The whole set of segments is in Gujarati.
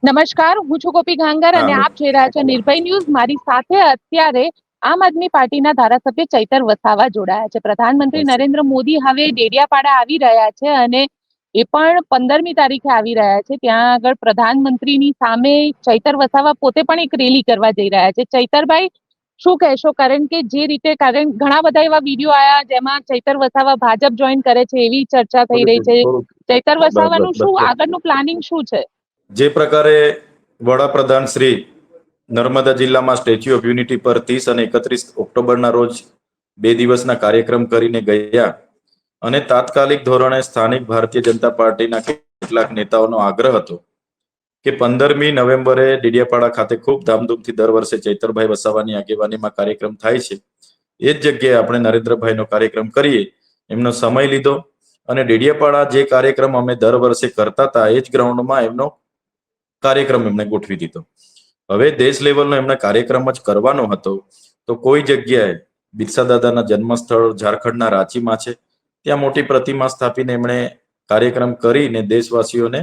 નમસ્કાર, હું છું ગોપી ગાંગર અને હા આપ જોઈ રહ્યા છો નિર્ભય ન્યૂઝ. મારી સાથે અત્યારે આમ આદમી પાર્ટીના ધારાસભ્ય ચૈતર વસાવા જોડાયા છે. પ્રધાનમંત્રી બસ. નરેન્દ્ર મોદી હવે ડેડિયાપાડા આવી રહ્યા છે અને એ પણ 15મી તારીખે આવી રહ્યા છે. ત્યાં આગળ પ્રધાનમંત્રીની સામે ચૈતર વસાવા પોતે પણ એક રેલી કરવા જઈ રહ્યા છે. ચૈતરભાઈ, શું કહેશો? કારણ કે જે રીતે ઘણા બધા એવા વિડીયો આયા જેમાં ચૈતર વસાવા ભાજપ જોઈન કરે છે એવી ચર્ચા થઈ રહી છે. ચૈતર વસાવાનું શું આગળનું પ્લાનિંગ શું છે? જે પ્રકારે વડાપ્રધાન શ્રી નર્મદા જિલ્લામાં સ્ટેચ્યુ ઓફ યુનિટી પર 30 અને 31 ઓક્ટોબરના રોજ 2 દિવસના કાર્યક્રમ કરીને ગયા અને તાત્કાલિક ધોરણે સ્થાનિક ભારતીય જનતા પાર્ટીના કેટલાક નેતાઓનો આગ્રહ હતો કે 15મી નવેમ્બરે ડેડિયાપાડા ખાતે ખૂબ ધામધૂમથી દર વર્ષે ચૈતરભાઈ વસાવાની આગેવાનીમાં કાર્યક્રમ થાય છે. એ જ જગ્યાએ આપણે નરેન્દ્રભાઈનો કાર્યક્રમ કરીએ એમનો સમય લીધો અને ડેડિયાપાડા જે કાર્યક્રમ અમે દર વર્ષે કરતા હતા એ જ ગ્રાઉન્ડમાં એમનો કાર્યક્રમ એમને ગોઠવી દીધો. હવે દેશ લેવલનો એમને કાર્યક્રમ જ કરવાનો હતો તો કોઈ જગ્યાએ બિરસા દાદાના જન્મસ્થળ ઝારખંડના રાંચીમાં છે, ત્યાં મોટી પ્રતિમા સ્થાપીને એમણે કાર્યક્રમ કરીને દેશવાસીઓને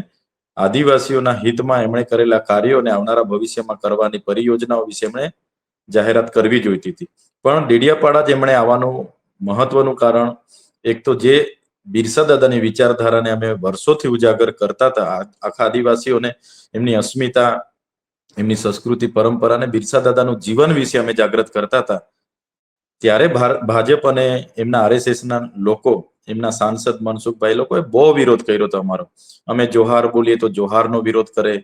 આદિવાસીઓના હિતમાં એમણે કરેલા કાર્યો અને આવનારા ભવિષ્યમાં કરવાની પરિયોજનાઓ વિશે એમણે જાહેરાત કરવી જોઈતી હતી. પણ ડેડિયાપાડા જ એમણે આવવાનું મહત્વનું કારણ એક તો જે બિરસા દાદાની વિચારધારાને અમે વર્ષોથી ઉજાગર કરતા હતા, આખા આદિવાસીઓને એમની અસ્મિતા, એમની સંસ્કૃતિ પરંપરા અને બિરસા દાદાનું જીવન વિશે અમે જાગૃત કરતા હતા. ત્યારે ભાજપ અને એમના આરએસએસના લોકો, એમના સાંસદ મનસુખભાઈ, લોકોએ બહુ વિરોધ કર્યો હતો અમારો. અમે જોહાર બોલીએ તો જોહારનો વિરોધ કરે.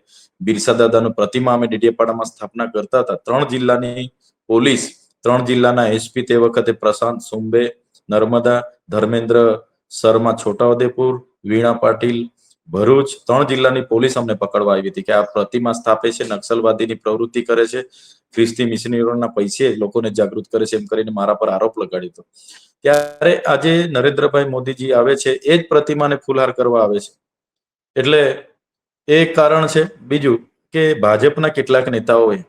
બિરસા દાદાનું પ્રતિમા અમે ડેડિયાપાડામાં સ્થાપના કરતા હતા. 3 જિલ્લાની પોલીસ, 3 જિલ્લાના એસપી તે વખતે પ્રશાંત સુંબે નર્મદા, ધર્મેન્દ્ર શર્મા છોટાઉદેપુર, વીણા પાટીલ ભરૂચ, 3 જિલ્લાની પોલીસ અમને પકડવા આવી હતી કે આ પ્રતિમા સ્થાપે છે, નક્સલવાદીની પ્રવૃત્તિ કરે છે, ખ્રિસ્તી મિશનરીઓના પૈસે લોકોને જાગૃત કરે છે, એમ કરીને મારા પર આરોપ લગાડ્યો હતો. ત્યારે આજે નરેન્દ્રભાઈ મોદીજી આવે છે, એ જ પ્રતિમાને ફૂલહાર કરવા આવે છે. એટલે એ એક કારણ છે. બીજું કે ભાજપના કેટલાક નેતાઓએ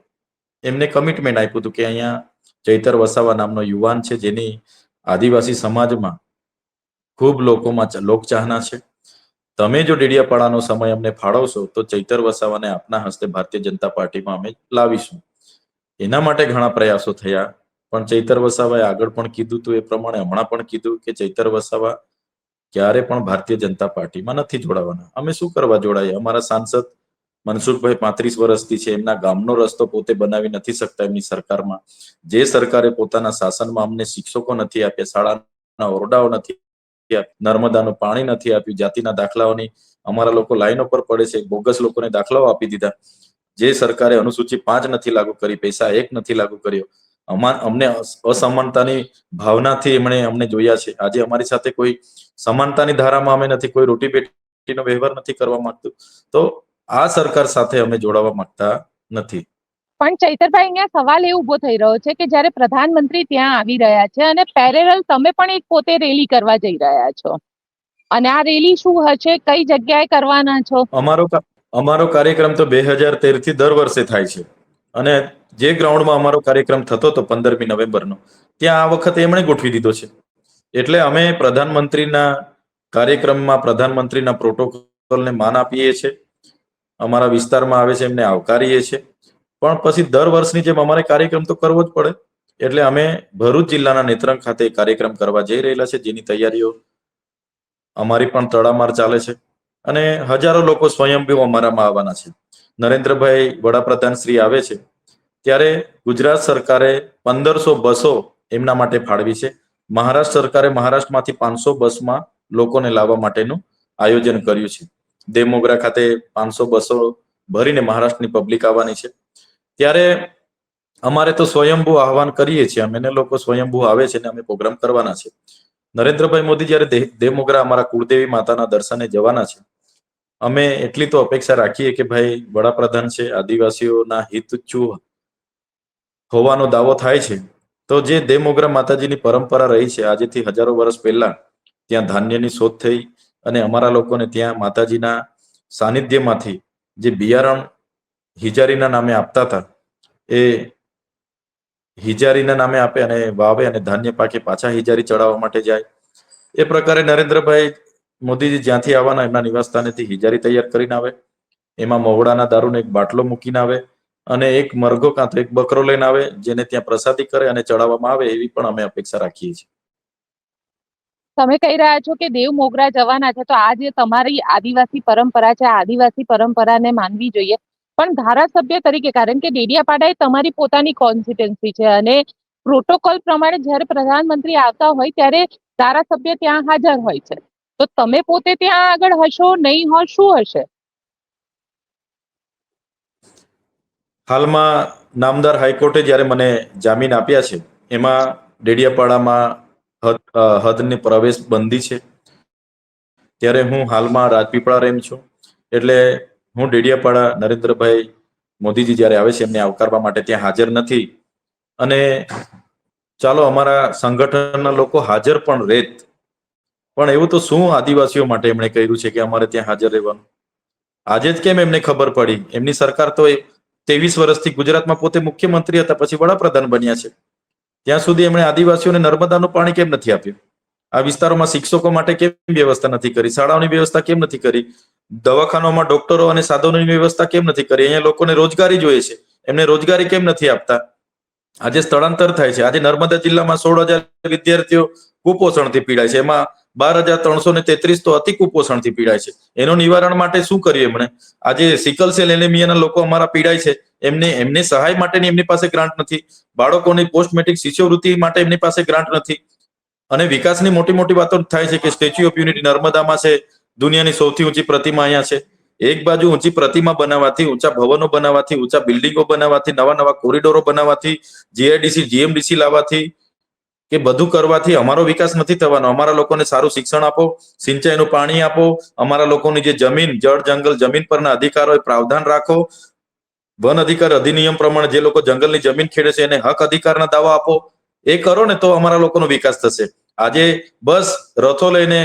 એમને કમિટમેન્ટ આપ્યું હતું કે અહીંયા ચૈતર વસાવા નામનો યુવાન છે જેની આદિવાસી સમાજમાં ખૂબ લોકોમાં લોકચાહના છે. તમે જો ડેડિયાપાડાનો સમય અમને ફાળવશો તો ચૈતર વસાવાને આપના હસ્તે ભારતીય જનતા પાર્ટીમાં અમે લાવીશું. એના માટે ઘણા પ્રયાસો થયા, પણ ચૈતર વસાવાએ આગળ પણ કીધું હતું એ પ્રમાણે હમણાં પણ કીધું કે ચૈતર વસાવા ક્યારે પણ ભારતીય જનતા પાર્ટીમાં નથી જોડાવાના. અમે શું કરવા જોડાઈએ? અમારા સાંસદ મનસુખભાઈ 35 વર્ષથી છે, એમના ગામનો રસ્તો પોતે બનાવી નથી શકતા એમની સરકારમાં. જે સરકારે પોતાના શાસનમાં અમને શિક્ષકો નથી આપ્યા, શાળાના ઓરડાઓ નથી આપ્યા, નર્મદાનું પાણી નથી આપ્યું, જાતિના દાખલાઓની અમારા લોકો લાઈનો પર પડે છે, બોગસ લોકોને દાખલાઓ આપી દીધા. જે સરકારે અનુસૂચિ 5 નથી લાગુ કરી, પૈસા 1 નથી લાગુ કર્યો, અમને અસમાનતાની ભાવનાથી એમણે અમને જોયા છે. આજે અમારી સાથે કોઈ સમાનતાની ધારામાં અમે નથી, કોઈ રોટી બેટીનો વ્યવહાર નથી કરવા માંગતું. તો આ સરકાર સાથે અમે જોડાવા માંગતા નથી. પણ ચૈતરભાઈ, અહીંયા સવાલ એ ઉભો થઈ રહ્યો છે કે જ્યારે પ્રધાનમંત્રી ત્યાં આવી રહ્યા છે અને પેરેલલ તમે પણ એક પોતે રેલી કરવા જઈ રહ્યા છો, અને આ રેલી શું હશે, કઈ જગ્યાએ કરવાના છો? અમારો કાર્યક્રમ તો 2013 થી દર વર્ષે થાય છે અને જે ગ્રાઉન્ડમાં અમારો કાર્યક્રમ થતો હતો 15મી નવેમ્બરનો, ત્યાં આ વખતે એમણે ગોઠવી દીધો છે. એટલે અમે પ્રધાનમંત્રીના કાર્યક્રમમાં પ્રધાનમંત્રીના પ્રોટોકોલને માન આપીએ છીએ, અમારા વિસ્તારમાં આવે છે એમને આવકારીએ છીએ, પણ પછી દર વર્ષની જેમ અમારે કાર્યક્રમ તો કરવો જ પડે. એટલે અમે ભરૂચ જિલ્લાના નેત્રંગ ખાતે કાર્યક્રમ કરવા જઈ રહેલા છે, જેની તૈયારીઓ અમારી પણ તડામાર ચાલે છે અને હજારો લોકો સ્વયંભૂ અમારામાં આવવાના છે. નરેન્દ્રભાઈ વડાપ્રધાન શ્રી આવે છે ત્યારે ગુજરાત સરકારે 1500 બસો એમના માટે ફાળવી છે. મહારાષ્ટ્ર સરકારે મહારાષ્ટ્રમાંથી 500 બસમાં લોકોને લાવવા માટેનું આયોજન કર્યું છે. દેમોગરા ખાતે 500 બસો ભરીને મહારાષ્ટ્રની પબ્લિક આવવાની છે. ત્યારે અમારે તો સ્વયંભૂ આહવાન કરીએ છીએ, અમે લોકો સ્વયંભૂ આવે છે ને અમે પ્રોગ્રામ કરવાના છે. નરેન્દ્રભાઈ મોદી જ્યારે દેમોગરા અમારા કુળદેવી માતાના દર્શને જવાના છે, અમે એટલી તો અપેક્ષા રાખીએ કે ભાઈ વડાપ્રધાન છે, આદિવાસીઓના હિતચુ હોવાનો દાવો થાય છે, તો જે દેમોગરા માતાજીની પરંપરા રહી છે, આજથી હજારો વર્ષ પહેલા ત્યાં ધાન્યની શોધ થઈ અને અમારા લોકોને ત્યાં માતાજીના સાનિધ્યમાંથી જે બિયારણ હિજારીના નામે આપતા હતા, એ હિજારીના નામે આપે અને વાવે અને ધાન્ય પાકે પાછા હિજારી ચડાવવા માટે જાય. એ પ્રકારે નરેન્દ્રભાઈ મોદીજી જ્યાંથી આવવાના એમના નિવાસ સ્થાનેથી હિજારી તૈયાર કરીને આવે એમાં મવડાના દારૂનો એક બાટલો મૂકીને આવે અને એક મરઘો કાં તો એક બકરો લઈને આવે, જેને ત્યાં પ્રસાદી કરે અને ચડાવવામાં આવે, એવી પણ અમે અપેક્ષા રાખીએ છીએ. તમે કહી રહ્યા છો કે દેવ મોગરા જવાના છે, તો આ જે તમારી આદિવાસી પરંપરા છે, આ આદિવાસી પરંપરાને માનવી જોઈએ. પણ ધારાસભ્ય તરીકે, કારણ કે ડેડિયાપાડા એ તમારી પોતાની કોન્સ્ટિટ્યુન્સી છે અને પ્રોટોકોલ પ્રમાણે જ્યારે પ્રધાનમંત્રી આવતા હોય ત્યારે ધારાસભ્ય ત્યાં હાજર હોય છે, તો તમે પોતે ત્યાં આગળ હશો, નહીં હો, શું હશે? હાલમાં નામદાર હાઈકોર્ટે જ્યારે મને જામીન આપ્યા છે, એમાં ડેડિયાપાડામાં હદની પ્રવેશ બંધી છે. ત્યારે હું હાલમાં રાજપીપળા રેમ છું, એટલે હું ડેડિયાપાડા નરેન્દ્રભાઈ મોદીજી જ્યારે આવે છે એમને આવકારવા માટે ત્યાં હાજર નથી. અને ચાલો અમારા સંગઠનના લોકો હાજર પણ રહેત, પણ એવું તો શું આદિવાસીઓ માટે એમણે કહ્યું છે કે અમારે ત્યાં હાજર રહેવાનું? આજે જ કેમ એમને ખબર પડી? એમની સરકાર તો 23 વર્ષથી ગુજરાતમાં પોતે મુખ્યમંત્રી હતા, પછી વડાપ્રધાન બન્યા છે. ત્યાં સુધી એમણે આદિવાસીઓને નર્મદાનું પાણી કેમ નથી આપ્યું? આ વિસ્તારોમાં શિક્ષકો માટે કેમ વ્યવસ્થા નથી કરી? શાળાઓની વ્યવસ્થા કેમ નથી કરી? દવાખાનામાં ડોક્ટરો અને સાધનોની વ્યવસ્થા કેમ નથી કરી? અહીંયા લોકોને રોજગારી જોઈએ છે, એમને રોજગારી કેમ નથી આપતા? આજે સ્થળાંતર થાય છે. આજે નર્મદા જિલ્લામાં 16,000 વિદ્યાર્થીઓ કુપોષણથી પીડાય છે, એમાં 12,333 તો અતિ કુપોષણથી પીડાય છે. એનું નિવારણ માટે શું કર્યું એમણે? આજે સિકલ સેલ એનેમિયાના લોકો અમારા પીડાય છે, એમને સહાય માટેની એમની પાસે ગ્રાન્ટ નથી. બાળકોની પોસ્ટ મેટ્રિક શિષ્યવૃત્તિ માટે એમની પાસે ગ્રાન્ટ નથી. અને વિકાસની મોટી મોટી વાતો થાય છે કે સ્ટેચ્યુ ઓફ યુનિટી નર્મદામાં છે, દુનિયાની સૌથી ઊંચી પ્રતિમા અહીંયા છે. એક બાજુ ઊંચી પ્રતિમા બનાવવાથી, ઊંચા ભવનો બનાવવાથી, ઊંચા બિલ્ડિંગો બનાવવાથી, નવા નવા કોરિડોરો બનાવવાથી, જીઆઈડીસી જીએમડીસી લાવવાથી કે બધું કરવાથી અમારો વિકાસ નથી થવાનો. અમારા લોકોને સારું શિક્ષણ આપો, સિંચાઈનું પાણી આપો, અમારા લોકોની જે જમીન, જળ જંગલ જમીન પરના અધિકારો એ પ્રાવધાન રાખો, વન અધિકાર અધિનિયમ પ્રમાણે જે લોકો જંગલની જમીન ખેડે છે એને હક અધિકારના દાવા આપો. એ કરો ને તો અમારા લોકોનો વિકાસ થશે. આજે બસ રથો લઈને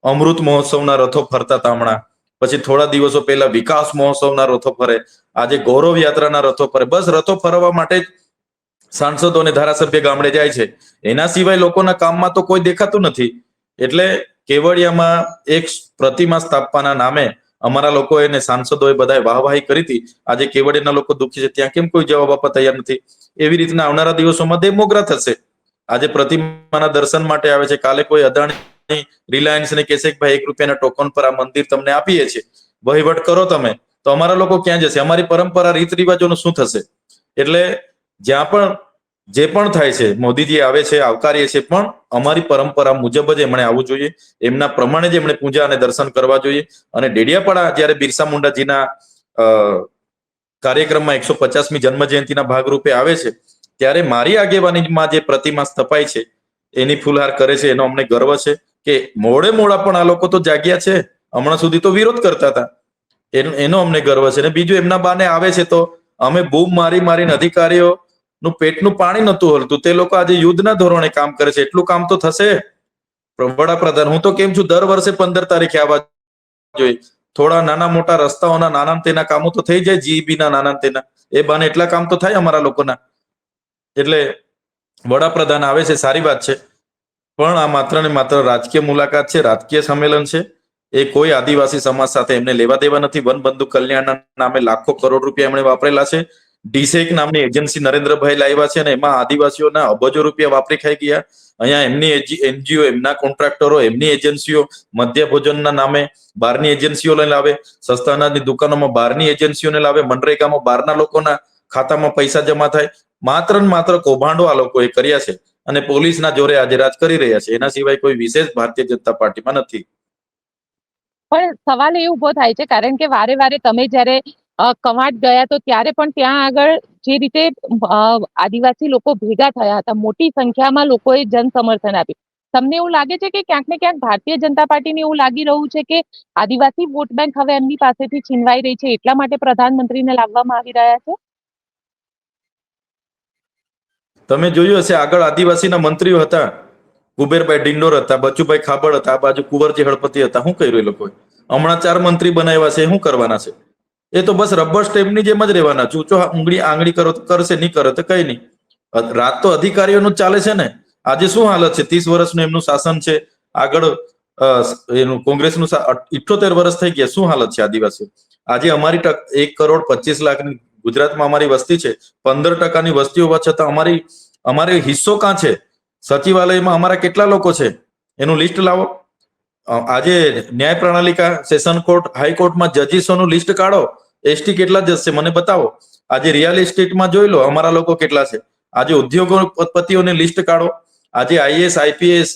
અમૃત મહોત્સવના રથો ફરતા હતા હમણાં, પછી થોડા દિવસો પહેલા વિકાસ મહોત્સવના રથો ફરે, આજે ગૌરવ યાત્રાના રથો ફરે. બસ રથો ફરવા માટે સાંસદો અને ધારાસભ્ય ગામડે જાય છે, એના સિવાય લોકોના કામમાં તો કોઈ દેખાતું નથી. એટલે કેવડિયામાં એક પ્રતિમા સ્થાપવાના નામે અમારા લોકોએ અને સાંસદોએ બધાએ વાહવાહી કરી હતી. આજે કેવડિયાના લોકો દુઃખી છે, ત્યાં કેમ કોઈ જવાબ આપવા તૈયાર નથી? એવી રીતના આવનારા દિવસોમાં દેવ મોગરા થશે. આજે પ્રતિમાના દર્શન માટે આવે છે, કાલે કોઈ અદાણી રિલાયન્સ ને કહેશે કે ભાઈ 1 રૂપિયાના ટોકન પર આ મંદિર તમને આપીએ છીએ, વહીવટ કરો તમે. તો અમારા લોકો ક્યાં જશે? અમારી પરંપરા રીત રિવાજોનું શું થશે? એટલે જ્યાં પણ જે પણ થાય છે, મોદીજી આવે છે, આવકારીએ છે, પણ અમારી પરંપરા મુજબ જ એમણે આવવું જોઈએ, એમના પ્રમાણે જ એમણે પૂજા અને દર્શન કરવા જોઈએ. અને ડેડિયાપાડા જ્યારે બિરસા મુંડાજીના કાર્યક્રમમાં 150મી જન્મ જયંતિના ભાગરૂપે આવે છે, ત્યારે મારી આગેવાનીમાં જે પ્રતિમા સ્થપાય છે, એની ફૂલહાર કરે છે, એનો અમને ગર્વ છે કે મોડે મોડા પણ આ લોકો તો જાગ્યા છે. હમણાં સુધી તો વિરોધ કરતા હતા, એનો અમને ગર્વ છે. અને બીજું, એમના બાને આવે છે તો અમે બૂમ મારીને અધિકારીઓનું પેટનું પાણી નહોતું હલતું, તે લોકો આજે યુદ્ધના ધોરણે કામ કરે છે. એટલું કામ તો થશે. વડાપ્રધાન, હું તો કેમ છું, દર વર્ષે 15 તારીખે આવવા જોઈએ. થોડા નાના મોટા રસ્તાઓના નાના તેના કામો તો થઈ જાય, જીઈબી ના નાના તેના, એ બાને એટલા કામ તો થાય અમારા લોકોના. એટલે વડાપ્રધાન આવે છે, સારી વાત છે, પણ આ માત્ર ને માત્ર રાજકીય મુલાકાત છે, રાજકીય સંમેલન છે. એ કોઈ આદિવાસી સમાજ સાથે એમને લેવા દેવા નથી. વન બંધુ કલ્યાણના નામે લાખો કરોડ રૂપિયા એમણે વાપરેલા છે. ડીસેક નામની એજન્સી નરેન્દ્રભાઈ લાવ્યા છે, અને એમાં આદિવાસીઓના અબજો રૂપિયા વાપરી ખાઈ ગયા. અહીંયા એમની એનજીઓ, એમના કોન્ટ્રાક્ટરો, એમની એજન્સીઓ મધ્ય ભોજનના નામે બહારની એજન્સીઓ લઈને લાવે, સસ્તા અનાજની દુકાનોમાં બહારની એજન્સીઓને લાવે, મનરેગામાં બહારના લોકોના ખાતામાં પૈસા જમા થાય. માત્ર ને માત્ર કૌભાંડો આ લોકોએ કર્યા છે, અને પોલીસના જોરે આજે રાજ કરી રહ્યા છે. એના સિવાય કોઈ વિશેષ ભારતીય જનતા પાર્ટીમાં નથી. પણ સવાલ એ ઉભો થાય છે, કારણ કે વારે વારે તમે જ્યારે કવાંટ ગયા તો ત્યારે પણ ત્યાં આગળ જે રીતે આદિવાસી લોકો ભેગા થયા હતા, મોટી સંખ્યામાં લોકોએ જન સમર્થન આપ્યું. તમને એવું લાગે છે કે ક્યાંક ને ક્યાંક ભારતીય જનતા પાર્ટીને એવું લાગી રહ્યું છે કે આદિવાસી વોટ બેંક હવે એમની પાસેથી છીનવાઈ રહી છે, એટલા માટે પ્રધાનમંત્રીને લાવવામાં આવી રહ્યા છે? તમે જોયું હશે, આગળ આદિવાસીના મંત્રીઓ હતા, કુબેરભાઈ ડિંડોર હતા, બચુભાઈ ખાબડ હતા, આ બાજુ કુંવરજી હળપતિ હતા. શું કર્યું એ લોકોએ? હમણાં 4 મંત્રી બનાવ્યા છે, શું કરવાના છે? એ તો બસ રબર સ્ટેમ્પની જેમ જ રહેવાના. ચૂચો આંગળી કરો તો કરશે, નહીં કરો તો કઈ નહીં. રાત તો અધિકારીઓનું જ ચાલે છે ને. આજે શું હાલત છે? 30 વર્ષનું એમનું શાસન છે, આગળ એનું કોંગ્રેસનું 78 વર્ષ થઈ ગયા. શું હાલત છે આદિવાસીઓ? આજે અમારી 1,25,00,000 ગુજરાતમાં અમારી વસ્તી છે, 15% વસ્તી હોવા છતાં અમારી હિસ્સો ક્યાં છે? સચિવાલયમાં અમારા કેટલા લોકો છે એનું લિસ્ટ લાવો. આજે ન્યાય પ્રણાલિકા, સેશન કોર્ટ, હાઈકોર્ટમાં જજીસોનું લિસ્ટ કાઢો. એસટી કેટલા જશે મને બતાવો. આજે રિયલ એસ્ટેટમાં જોઈ લો અમારા લોકો કેટલા છે. આજે ઉદ્યોગપતિઓને લિસ્ટ કાઢો. આજે આઈએસ, આઈપીએસ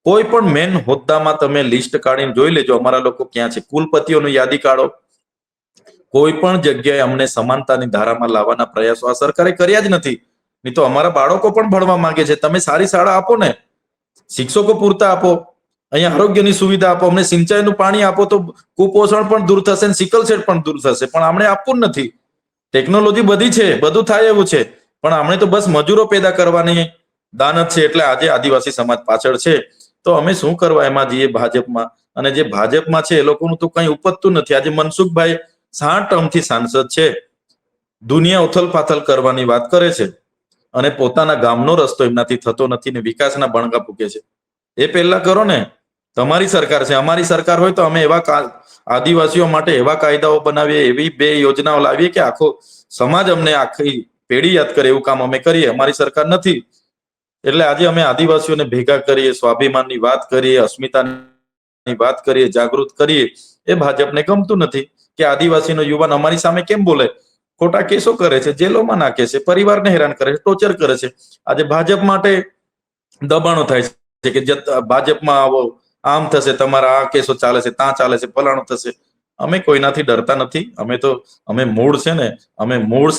કોઈ પણ મેન હોદ્દામાં તમે લિસ્ટ કાઢીને જોઈ લેજો અમારા લોકો ક્યાં છે. કુલપતિઓની યાદી કાઢો. કોઈ પણ જગ્યાએ અમને સમાનતાની ધારામાં લાવવાના પ્રયાસો આ સરકારે કર્યા જ નથી. નહીં તો અમારા બાળકો પણ ભણવા માંગે છે. તમે સારી શાળા આપો ને, શિક્ષકો પૂરતા આપો, અહીંયા આરોગ્યની સુવિધા આપો, અમને સિંચાઈનું પાણી આપો તો કુપોષણ પણ દૂર થશે ને સિકલસેટ પણ દૂર થશે. પણ અમને આપવું નથી. ટેકનોલોજી બધી છે, બધું થાય એવું છે, પણ અમને તો બસ મજૂરો પેદા કરવાની દાનત છે. એટલે આજે આદિવાસી સમાજ પાછળ છે. તો અમે શું કરવા એમાં જઈએ ભાજપમાં? અને જે ભાજપમાં છે એ લોકોનું તો કંઈ ઉપજતું નથી. આજે મનસુખભાઈ 60 ટર્મથી સાંસદ છે, દુનિયા ઉથલ-પાથલ કરવાની વાત કરે છે અને પોતાના ગામનો રસ્તો એમનાથી થતો નથી ને વિકાસના બણગા ફૂકે છે. એ પહેલા કરો ને. તમારી સરકાર છે. અમારી સરકાર હોય તો અમે આદિવાસીઓ માટે એવા કાયદાઓ બનાવીએ, એવી 2 યોજનાઓ લાવીએ કે આખો સમાજ અમને આખી પેઢી યાદ કરે એવું કામ અમે કરીએ. અમારી સરકાર નથી. એટલે આજે અમે આદિવાસીઓને ભેગા કરીએ, સ્વાભિમાનની વાત કરીએ, અસ્મિતાની વાત કરીએ, જાગૃત કરીએ. એ ભાજપને ગમતું નથી કે આદિવાસીનો યુવાન અમારી સામે કેમ બોલે. ખોટા કેસો કરે છે, જેલોમાં નાખે છે, પરિવારને હેરાન કરે છે, ટોર્ચર કરે છે. આજે ભાજપ માટે દબાણો થાય છે કે ભાજપમાં આવો, આમ થશે, તમારા આ કેસો ચાલે છે, ત્યાં ચાલે છે, ફલાણું થશે. અમે કોઈનાથી ડરતા નથી. અમે મૂળ છે ને, અમે મૂળ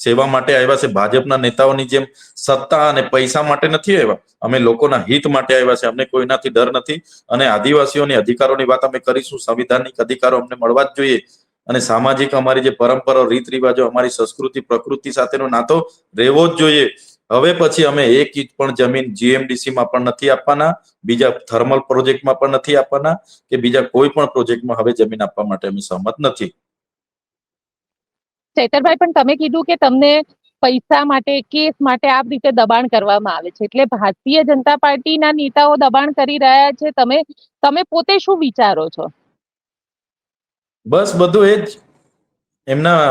સેવા માટે આવ્યા છે. ભાજપના નેતાઓની જેમ સત્તા અને પૈસા માટે નથી આવ્યા. અમે લોકોના હિત માટે આવ્યા છે. અમને કોઈનાથી ડર નથી. અને આદિવાસીઓની અધિકારોની વાત અમે કરીશું. સંવિધાનિક અધિકારો અમને મળવા જ જોઈએ. અને સામાજિક અમારી જે પરંપરાઓ, રીત રિવાજો, અમારી સંસ્કૃતિ, પ્રકૃતિ સાથેનો નાતો રહેવો જ જોઈએ. હવે પછી અમે 1 ઇંચ પણ જમીન જીએમડીસીમાં પણ નથી આપવાના, બીજા થર્મલ પ્રોજેક્ટમાં પણ નથી આપવાના, કે બીજા કોઈ પણ પ્રોજેક્ટમાં હવે જમીન આપવા માટે અમે સહમત નથી. ચૈતરભાઈ, પણ તમે કીધું કે તમને પૈસા માટે, કેસ માટે આ રીતે દબાણ કરવામાં આવે છે. એટલે ભારતીય જનતા પાર્ટીના નેતાઓ દબાણ કરી રહ્યા છે. તમે પોતે શું વિચારો છો? બસ બધું એ જ એમના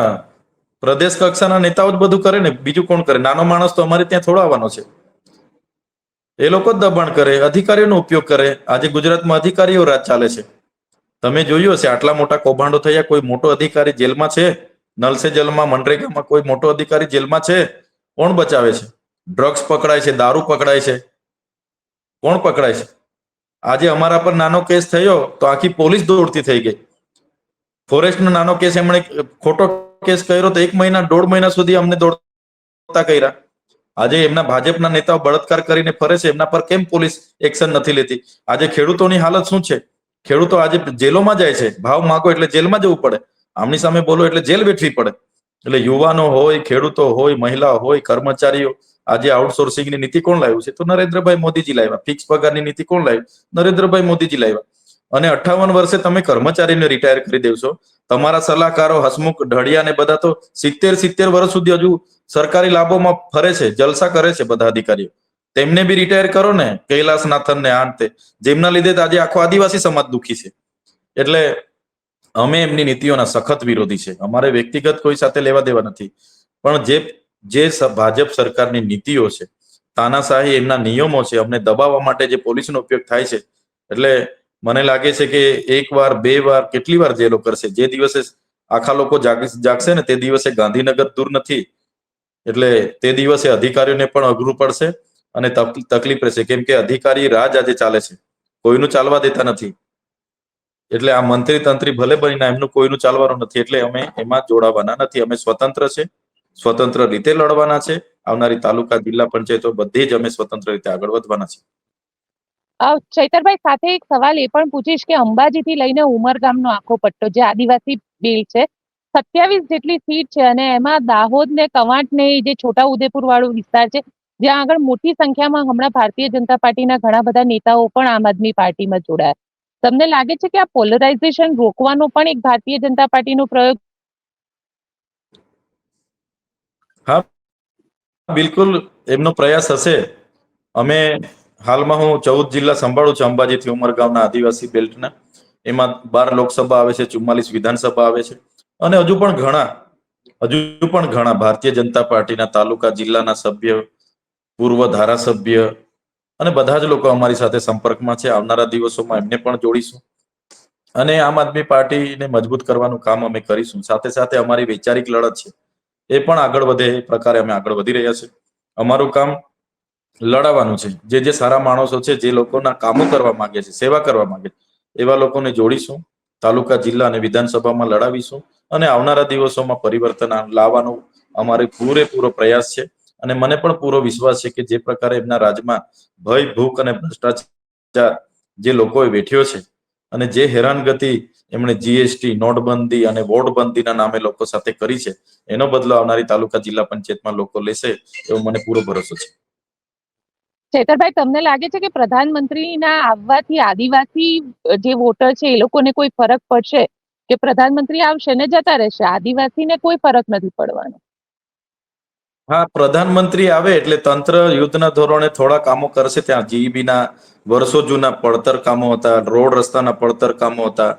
પ્રદેશ કક્ષાના નેતાઓ જ બધું કરે ને, બીજું કોણ કરે? નાનો માણસ તો અમારે ત્યાં થોડો આવવાનો છે. એ લોકો જ દબાણ કરે, અધિકારીઓનો ઉપયોગ કરે. આજે ગુજરાતમાં અધિકારીઓ રાજ ચાલે છે. તમે જોયું હશે, આટલા મોટા કૌભાંડો થયા, કોઈ મોટો અધિકારી જેલમાં છે? નલ સે જલમાં, મનરેગામાં કોઈ મોટો અધિકારી જેલમાં છે? કોણ બચાવે છે? ડ્રગ્સ પકડાય છે, દારૂ પકડાય છે, કોણ પકડાય છે? આજે અમારા પર નાનો કેસ થયો તો આખી પોલીસ દોડતી થઈ ગઈ. ફોરેસ્ટનો નાનો કેસ એમણે ખોટો કેસ કર્યો તો 1 મહિના 1.5 મહિના સુધી અમને દોડતા કર્યા. આજે એમના ભાજપના નેતાઓ બળાત્કાર કરીને ફરે છે, એમના પર કેમ પોલીસ એક્શન નથી લેતી? આજે ખેડૂતોની હાલત શું છે? ખેડૂતો આજે જેલોમાં જાય છે. ભાવ માંગો એટલે જેલમાં જવું પડે, આમની સામે બોલો એટલે જેલ વેઠવી પડે. એટલે યુવાનો હોય, ખેડૂતો હોય, મહિલાઓ હોય, કર્મચારીઓ, આજે આઉટસોર્સિંગની નીતિ કોણ લાવ્યું છે? તો નરેન્દ્રભાઈ મોદીજી લાવ્યા. ફિક્સ પગારની નીતિ કોણ લાવ્યું? નરેન્દ્રભાઈ મોદીજી લાવ્યા. અને 58 વર્ષે તમે કર્મચારીને રિટાયર કરી દેવશો. તમારા સલાહકારો હસમુખ ઢડિયા ને બધા તો 70 વર્ષ સુધી હજુ સરકારી લાભોમાં ફરે છે, જલસા કરે છે બધા અધિકારીઓ. તેમને બી રિટાયર કરો ને, કૈલાસનાથન ને આંતે, જેમના લીધે આજે આખો આદિવાસી સમાજ દુખી છે. એટલે અમે એમની નીતિઓના સખત વિરોધી છે. અમારે વ્યક્તિગત કોઈ સાથે લેવા દેવા નથી. પણ જે ભાજપ સરકારની નીતિઓ છે, તાનાશાહી એમના નિયમો છે, અમને દબાવવા માટે જે પોલીસનો ઉપયોગ થાય છે, એટલે મને લાગે છે કે 1 વાર 2 વાર કેટલી વાર જેલો કરશે? જે દિવસે આખા લોકો જાગશે ને તે દિવસે ગાંધીનગર દૂર નથી. એટલે તે દિવસે અધિકારીઓને પણ અઘરું પડશે અને તકલીફ રહેશે. કેમ કે અધિકારી રાજ આજે ચાલે છે, કોઈનું ચાલવા દેતા નથી. એટલે આ મંત્રી તંત્રી ભલે બનીને એમનું કોઈનું ચાલવાનું નથી. એટલે અમે એમાં જોડાવાના નથી. અમે સ્વતંત્ર છે, સ્વતંત્ર રીતે લડવાના છે. આવનારી તાલુકા, જિલ્લા પંચાયતો બધી જ અમે સ્વતંત્ર રીતે આગળ વધવાના છે. ચૈતરભાઈ, સાથે એક સવાલ એ પણ પૂછીશ કે અંબાજીથી લઈને ઉમરગામનો આખો પટ્ટો જે આદિવાસી બેલ્ટ છે, 27 જેટલી સીટ છે, અને એમાં દાહોદ ને કવાંટ ને જે છોટાઉદેપુર વાળો વિસ્તાર છે, જ્યાં આગળ મોટી સંખ્યામાં હમણાં ભારતીય જનતા પાર્ટીના ઘણા બધા નેતાઓ પણ આમ આદમી પાર્ટીમાં જોડાયા. તમને લાગે છે કે આ પોલરાઇઝેશન રોકવાનો પણ એક ભારતીય જનતા પાર્ટીનો પ્રયોગ? હા, બિલકુલ એમનો પ્રયાસ હશે. અમે હાલમાં હું 14 જિલ્લા સંભાળું છું અંબાજીથી ઉમરગામના આદિવાસી બેલ્ટના. એમાં 12 લોકસભા આવે છે, 44 વિધાનસભા આવે છે, અને હજુ પણ ઘણા ભારતીય જનતા પાર્ટીના તાલુકા જિલ્લાના સભ્ય, પૂર્વ ધારાસભ્ય અને બધા જ લોકો અમારી સાથે સંપર્કમાં છે. આવનારા દિવસોમાં એમને પણ જોડીશું અને આમ આદમી પાર્ટીને મજબૂત કરવાનું કામ અમે કરીશું. સાથે સાથે અમારી વૈચારિક લડત છે એ પણ આગળ વધે એ પ્રકારે અમે આગળ વધી રહ્યા છે. અમારું કામ લડાવવાનું છે. જે સારા માણસો છે, જે લોકોના કામો કરવા માંગે છે, સેવા કરવા માંગે છે, એવા લોકોને જોડીશું, તાલુકા જિલ્લા અને વિધાનસભામાં લડાવીશું અને આવનારા દિવસોમાં પરિવર્તન લાવવાનો અમારો પૂરેપૂરો પ્રયાસ છે. અને મને પણ પૂરો વિશ્વાસ છે કે જે પ્રકારે એમના રાજ્યમાં ભય, ભૂખ અને ભ્રષ્ટાચાર જે લોકોએ વેઠ્યો છે અને જે હેરાનગતિ એમણે જીએસટી, નોટબંધી અને વોટબંધીના નામે લોકો સાથે કરી છે, એનો બદલો આવનારી તાલુકા જિલ્લા પંચાયતમાં લોકો લેશે એવો મને પૂરો ભરોસો છે. ચૈતરભાઈ, તમને લાગે છે કે પ્રધાનમંત્રીના આવવાથી આદિવાસી જે વોટર છે એ લોકોને કોઈ ફરક પડશે કે પ્રધાનમંત્રી આવશે ને જતા રહેશે, આદિવાસીને કોઈ ફરક નથી પડવાનો? હા, પ્રધાનમંત્રી આવે એટલે તંત્ર યુદ્ધના ધોરણે થોડા કામો કરશે. ત્યાં જીઈબીના વર્ષો જૂના પડતર કામો હતા, રોડ રસ્તાના પડતર કામો હતા,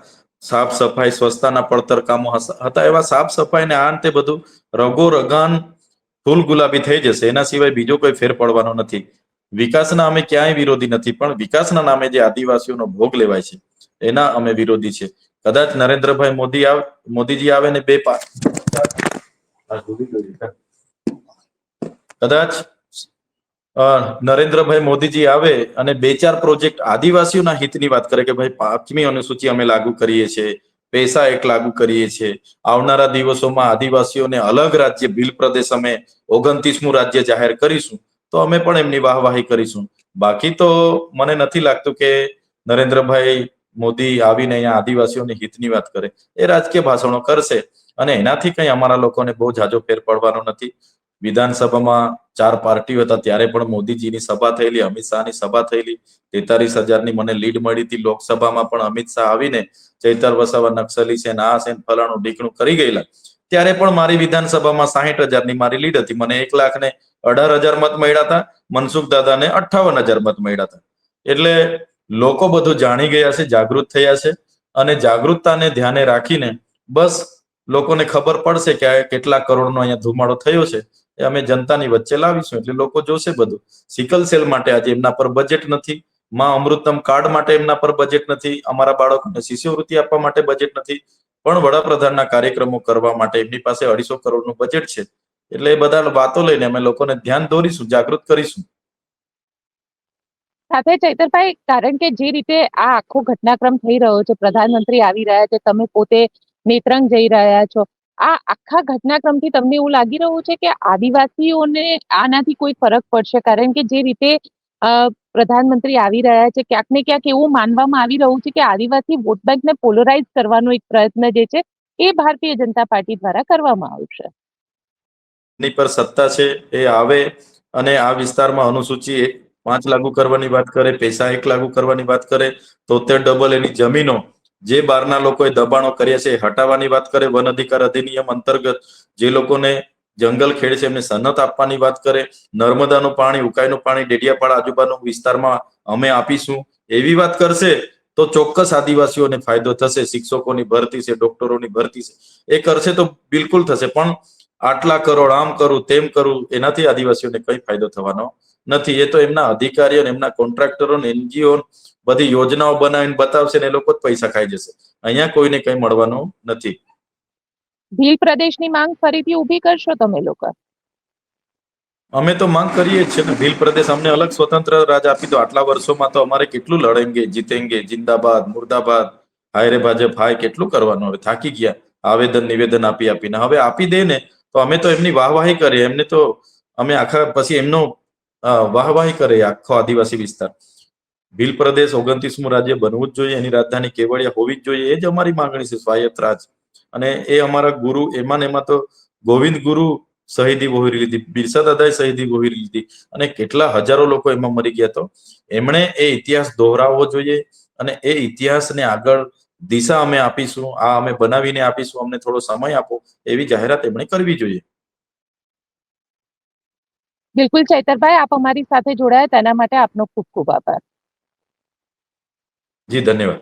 સાફ સફાઈ સ્વચ્છતાના પડતર કામો હતા. એવા સાફ સફાઈ ને આ તે બધું રગો રગાન ફૂલ ગુલાબી થઈ જશે. એના સિવાય બીજો કોઈ ફેર પડવાનો નથી. વિકાસના અમે ક્યાંય વિરોધી નથી, પણ વિકાસના નામે જે આદિવાસીઓનો ભોગ લેવાય છે એના અમે વિરોધી છે. કદાચ નરેન્દ્રભાઈ મોદીજી આવે ને કદાચ નરેન્દ્રભાઈ મોદીજી આવે અને 2-4 પ્રોજેક્ટ આદિવાસીઓના હિતની વાત કરે કે ભાઈ 5મી અનુસૂચિ અમે લાગુ કરીએ છીએ, પૈસા એક લાગુ કરીએ છીએ, આવનારા દિવસોમાં આદિવાસીઓને અલગ રાજ્ય ભીલ પ્રદેશ અમે 29મું રાજ્ય જાહેર કરીશું, તો અમે પણ એમની વાહવાહી કરીશું. બાકી તો મને નથી લાગતું કે નરેન્દ્રભાઈ મોદી આવીને અહીંયા આદિવાસીઓની હિતની વાત કરે. એ રાજકીય ભાષણો કરશે અને એનાથી કંઈ અમારા લોકોને બહુ ઝાઝો ફેર પડવાનો નથી. વિધાનસભામાં 4 પાર્ટીઓ હતા ત્યારે પણ મોદીજીની સભા થયેલી, અમિત શાહની સભા થયેલી, 43,000ની મને લીડ મળી હતી. લોકસભામાં પણ અમિત શાહ આવીને ચૈતર વસાવા નક્સલી છે, આ છે, ફલાણું ઢીકણું કરી ગયેલા, ત્યારે પણ મારી વિધાનસભામાં 60,000ની મારી લીડ હતી. મને 1,18,000 મત મળ્યા હતા, મનસુખ દાદાને 58,000 મત મળ્યા હતા. એટલે લોકો બધું જાણી ગયા છે, જાગૃત થયા છે અને જાગૃતતાને ધ્યાને રાખીને બસ લોકોને ખબર પડશે કે આ કેટલા કરોડનો અહીંયા ધુમાડો થયો છે, એ અમે જનતાની વચ્ચે લાવીશું એટલે લોકો જોશે બધું. સિકલ સેલ માટે આજે એમના પર બજેટ નથી, માં અમૃતમ કાર્ડ માટે એમના પર બજેટ નથી, અમારા બાળકોને શિષ્યવૃત્તિ આપવા માટે બજેટ નથી, પણ વડાપ્રધાનના કાર્યક્રમો કરવા માટે એમની પાસે 250 કરોડનું બજેટ છે. એટલે એ બધા વાતો લઈને અમે લોકોને ધ્યાન દોરીશું, જાગૃત કરીશું. સાથે ચૈતરભાઈ, કારણ કે જે રીતે આ આખો ઘટનાક્રમ થઈ રહ્યો છે, પ્રધાનમંત્રી આવી રહ્યા છે, તમે પોતે નેત્રંગ જઈ રહ્યા છો, આ આખા ઘટનાક્રમથી તમને એવું લાગી રહ્યું છે કે આદિવાસીઓને આનાથી કોઈ ફરક પડશે? કારણ કે જે રીતે પ્રધાનમંત્રી આવી રહ્યા છે, ક્યાંક ને ક્યાંક એવું માનવામાં આવી રહ્યું છે કે આદિવાસી વોટ બેંકને પોલરાઇઝ કરવાનો એક પ્રયત્ન જે છે એ ભારતીય જનતા પાર્ટી દ્વારા કરવામાં આવશે. ની પર સત્તા છે, એ આવે અને આ વિસ્તારમાં અનુસૂચિ 5 લાગુ કરવાની વાત કરે, પૈસા 1 લાગુ કરવાની વાત કરે, 73 એની જમીનો જે બહારના લોકોએ દબાણો કર્યા છે એ હટાવવાની વાત કરે, વન અધિકાર અધિનિયમ અંતર્ગત જે લોકોને જંગલ ખેડ છે એમને સનત આપવાની વાત કરે, નર્મદાનું પાણી, ઉકાઈનું પાણી ડેડિયાપાડા આજુબાજુ વિસ્તારમાં અમે આપીશું, એવી વાત કરશે તો ચોક્કસ આદિવાસીઓને ફાયદો થશે. શિક્ષકોની ભરતી છે, ડોક્ટરોની ભરતી છે, એ કરશે તો બિલકુલ થશે. પણ આટલા કરોડ આમ કરું તેમ કરું એનાથી આદિવાસીઓને કઈ ફાયદો થવાનો નથી. એ તો એમના અધિકારીઓ, એમના કોન્ટ્રાક્ટરો, એનજીઓ બધી યોજનાઓ બનાવીને બતાવશે ને એ લોકો જ પૈસા ખાઈ જશે. અહીંયા કોઈને કઈ મળવાનું નથી. ભીલ પ્રદેશની માંગ ફરીથી ઊભી કરશો તમે લોકો? અમે તો માંગ કરીએ જ છે ને. ભીલ પ્રદેશ અમને અલગ સ્વતંત્ર રાજ આપી દો. આટલા વર્ષોમાં તો અમારે કેટલું લડેંગે જીતેંગે, જિંદાબાદ મુર્દાબાદ, હાય રે ભાજપ હાય, કેટલું કરવાનું? હવે થાકી ગયા આવેદન નિવેદન આપી આપીને. હવે આપી દે ને તો અમે તો એમની વાહવાહી કરીએ. એમને તો અમે આખા પછી એમનો વાહવાહી કરે આખો આદિવાસી વિસ્તાર. ભીલ પ્રદેશ 29મું રાજ્ય બનવું જ જોઈએ, એની રાજધાની કેવડિયા હોવી જ જોઈએ, એ જ અમારી માંગણી છે, સ્વાયત્ત રાજ. અને એ અમારા ગુરુ, એમાં તો ગોવિંદ ગુરુ શહીદી વહોરી લીધી, બિરસા દાદાએ શહીદી વહોરી લીધી અને કેટલા હજારો લોકો એમાં મરી ગયા. તો એમણે એ ઇતિહાસ દોહરાવવો જોઈએ અને એ ઇતિહાસને આગળ દિશા અમે આપીશું, આ અમે બનાવીને આપીશું, અમને થોડો સમય આપો, એવી જાહેરાત એમણે કરવી જોઈએ. બિલકુલ ચૈતરભાઈ, આપ અમારી સાથે જોડાયા તેના માટે આપનો ખૂબ ખૂબ આભાર. જી ધન્યવાદ.